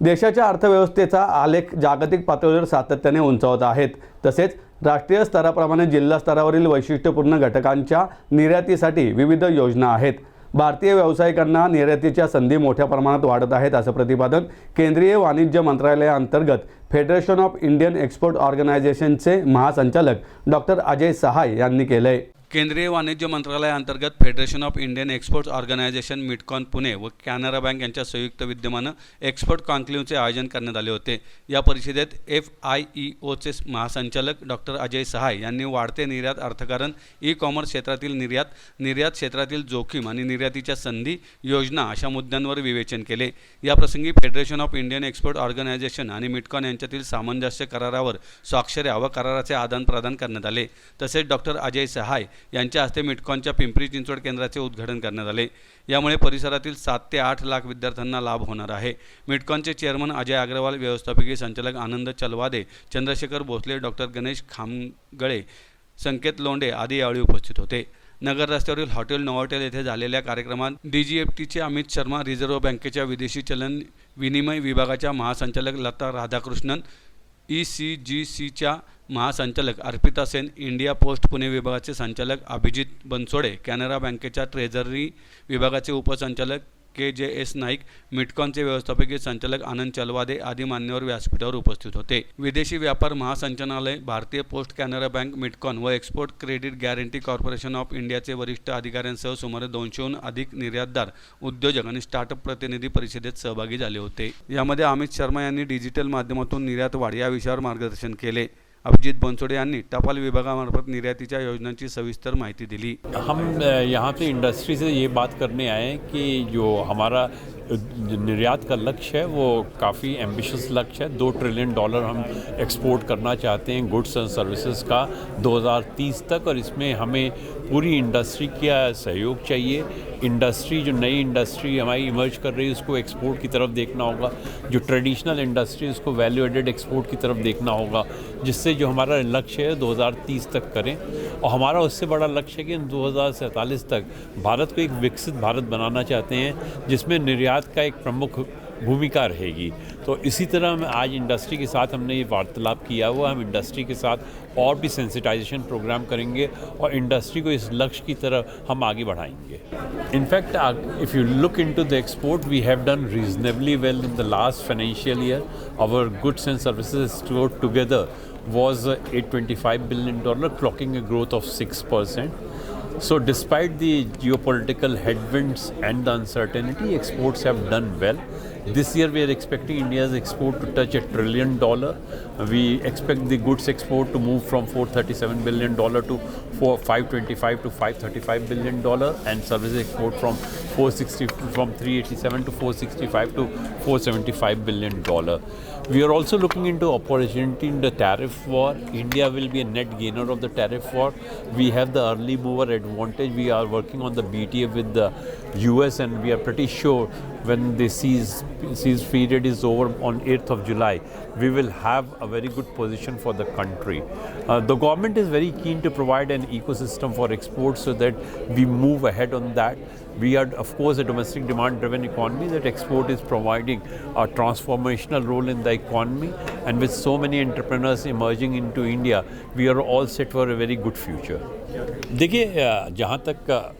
देशाच्या अर्थव्यवस्थेचा आलेख जागतिक पातळीवर सातत्याने उंचावत आहेत। तसेच राष्ट्रीय स्तराप्रमाणे जिल्हा स्तरावरील वैशिष्ट्यपूर्ण घटकांच्या निर्यातीसाठी विविध योजना आहेत। भारतीय व्यावसायिकांना निर्यातीच्या संधी मोठ्या प्रमाणात वाढत आहेत, असं प्रतिपादन केंद्रीय वाणिज्य मंत्रालयाअंतर्गत फेडरेशन ऑफ इंडियन एक्सपोर्ट ऑर्गनायझेशनचे महासंचालक डॉक्टर अजय सहाय यांनी केले। केंद्रीय वाणिज्य मंत्रालयाअंतर्गत federation of Indian export organisation मिडकॉन पुणे व कॅनरा बँक यांच्या संयुक्त विद्यमाने एक्सपोर्ट कॉन्क्लेव्हचे आयोजन करण्यात आले होते। या परिषदेत FIEOचे महासंचालक डॉक्टर अजय सहाय यांनी वाढते निर्यात अर्थकारण, ई-कॉमर्स क्षेत्रातील निर्यात क्षेत्रातील जोखीम आणि निर्यातीच्या संधी योजना अशा मुद्द्यांवर विवेचन केले। या प्रसंगी federation of Indian export organisation आणि मिडकॉन यांच्यातील सामंजस्य करारावर स्वाक्षऱ्या व कराराचे आदानप्रदान करण्यात आले। तसेच डॉक्टर अजय सहाय यांच्या हस्ते मिडकॉनच्या पिंपरी चिंचवड केंद्राचे उद्घाटन करण्यात आले। यामुळे परिसरातील 7 ते 8 लाख विद्यार्थ्यांना लाभ होणार आहे। मिडकॉनचे चेअरमन अजय अग्रवाल, व्यवस्थापकीय संचालक आनंद चलवादे, चंद्रशेखर भोसले, डॉक्टर गणेश खामगळे, संकेत लोंढे आदी यावेळी उपस्थित होते। नगर रस्त्यावरील हॉटेल नोव्होटेल येथे झालेल्या कार्यक्रमात DGFTचे अमित शर्मा, रिझर्व्ह बँकेच्या विदेशी चलन विनिमय विभागाच्या महासंचालक लता राधाकृष्णन, ECGCच्या महासंचालक अर्पिता सेन, इंडिया पोस्ट पुणे विभागाचे संचालक अभिजित बनसोडे, कॅनरा बँकेच्या ट्रेझरी विभागाचे उपसंचालक KJS नाईक, मिडकॉनचे व्यवस्थापकीय संचालक आनंद चलवादे आदी मान्यवर व्यासपीठावर उपस्थित होते। विदेशी व्यापार महासंचालनालय, भारतीय पोस्ट, कॅनरा बँक, मिडकॉन व export credit guarantee corporation of इंडियाचे वरिष्ठ अधिकाऱ्यांसह सुमारे 200हून अधिक निर्यातदार, उद्योजक आणि स्टार्टअप प्रतिनिधी परिषदेत सहभागी झाले होते। यामध्ये अमित शर्मा यांनी डिजिटल माध्यमातून निर्यात वाढ या विषयावर मार्गदर्शन केले। अभिजीत बनसोडे यांनी टपाल विभागामार्फत निर्यातीच्या योजनांची सविस्तर माहिती दिली। हम यहाँ पे इंडस्ट्री से ये बात करने आए हैं कि जो हमारा निर्यात का लक्ष्य है वो काफ़ी एम्बिशियस लक्ष्य है। $2 ट्रिलियन हम एक्सपोर्ट करना चाहते हैं गुड्स एंड सर्विसेज का 2030 तक, और इसमें हमें पूरी इंडस्ट्री का सहयोग चाहिए। इंडस्ट्री, जो नई इंडस्ट्री हमारी इमर्ज कर रही है, उसको एक्सपोर्ट की तरफ देखना होगा। जो ट्रेडिशनल इंडस्ट्री, उसको वैल्यू एडेड एक्सपोर्ट की तरफ देखना होगा, जिससे जो हमारा लक्ष्य है 2030 तक करें। और हमारा उससे बड़ा लक्ष्य है कि 2047 तक भारत को एक विकसित भारत बनाना चाहते हैं, जिसमें निर्यात का एक प्रमुख भूमिका रहेगी। तो इसी तरह हम आज इंडस्ट्री के साथ हमने ये वार्तालाप किया हुआ, हम इंडस्ट्री के साथ और भी सेंसिटाइजेशन प्रोग्राम करेंगे और इंडस्ट्री को इस लक्ष्य की तरफ हम आगे बढ़ाएंगे। In fact if you look into the export, we have done reasonably well in the last financial year. Our goods and services export together was $825 billion, clocking a growth of 6%. So despite the geopolitical headwinds and the uncertainty, exports have done well. This year we are expecting India's export to touch $1 trillion. We expect the goods export to move from $437 billion to $525 to $535 billion, and service export from 387 to 465 to $475 billion. We are also looking into opportunity in the tariff war. India will be a net gainer of the tariff war. We have the early mover advantage. We are working on the BTA with the US, and we are pretty sure when the cease period is over on 8th of July, we will have a very good position for the country. The government is very keen to provide an ecosystem for exports so that we move ahead on that. We are, of course, a domestic demand-driven economy. That export is providing a transformational role in the economy, and with so many entrepreneurs emerging into India, we are all set for a very good future. देखिए, जहाँ तक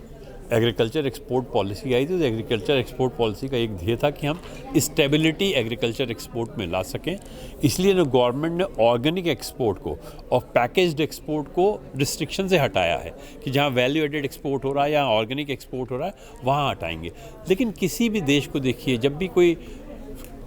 agriculture export policy आई थी, तो agriculture export policy का एक ध्येय था कि हम स्टेबिलिटी एग्रीकल्चर एक्सपोर्ट में ला सकें। इसलिए ना गवर्नमेंट ने ऑर्गेनिक एक्सपोर्ट को और पैकेज्ड एक्सपोर्ट को रिस्ट्रिक्शन से हटाया है कि जहां वैल्यू एडेड एक्सपोर्ट हो रहा है या ऑर्गेनिक एक्सपोर्ट हो रहा है वहां हटाएंगे। लेकिन किसी भी देश को देखिए, जब भी कोई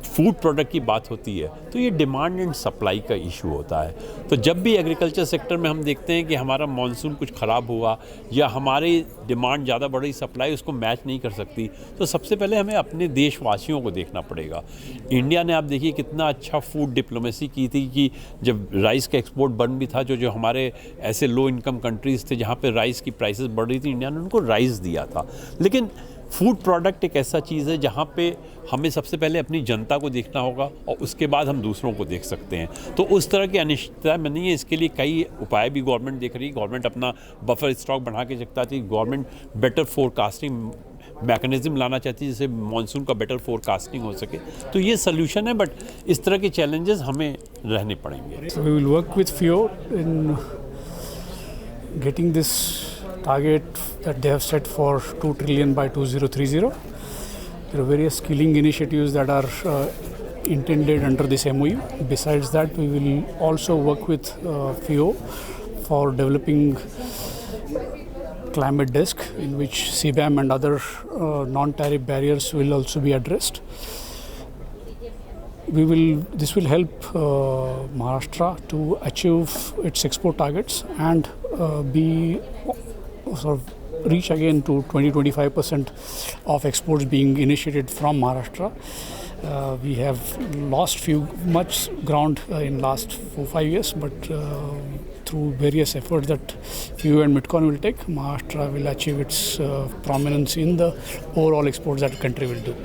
फूड प्रोडक्ट की बात होती है तो ये डिमांड एंड सप्लाई का इशू होता है। तो जब भी एग्रीकल्चर सेक्टर में हम देखते हैं कि हमारा मॉनसून कुछ ख़राब हुआ या हमारी डिमांड ज़्यादा बढ़ रही, सप्लाई उसको मैच नहीं कर सकती, तो सबसे पहले हमें अपने देशवासियों को देखना पड़ेगा। इंडिया ने आप देखिए कितना अच्छा फूड डिप्लोमेसी की थी कि जब राइस का एक्सपोर्ट बंद भी था, जो हमारे ऐसे लो इनकम कंट्रीज़ थे जहाँ पर राइस की प्राइसेस बढ़ रही थी, इंडिया ने उनको राइस दिया था। लेकिन फूड प्रोडक्ट एक ऐसा चीज़ है जहाँ पे हमें सबसे पहले अपनी जनता को देखना होगा और उसके बाद हम दूसरों को देख सकते हैं। तो उस तरह की अनिश्चितता में नहीं है, इसके लिए कई उपाय भी गवर्नमेंट देख रही है। गवर्नमेंट अपना बफर स्टॉक बढ़ा के रखता थी, government better forecasting mechanism Lana चाहती है जिससे मानसून का बेटर फोरकास्टिंग हो सके। तो ये सोल्यूशन है, बट इस तरह के चैलेंजेस हमें रहने पड़ेंगे। So we will work with FIO in getting this target that they have set for 2 trillion by 2030. There are various skilling initiatives that are intended under this MOU. Besides that, we will also work with FIO for developing climate desk in which CBAM and other non-tariff barriers will also be addressed. This will help Maharashtra to achieve its export targets and reach again to 20-25% of exports being initiated from Maharashtra. We have lost much ground in last 4-5 years, but through various efforts that FIO and MIDCON will take, Maharashtra will achieve its prominence in the overall exports that the country will do.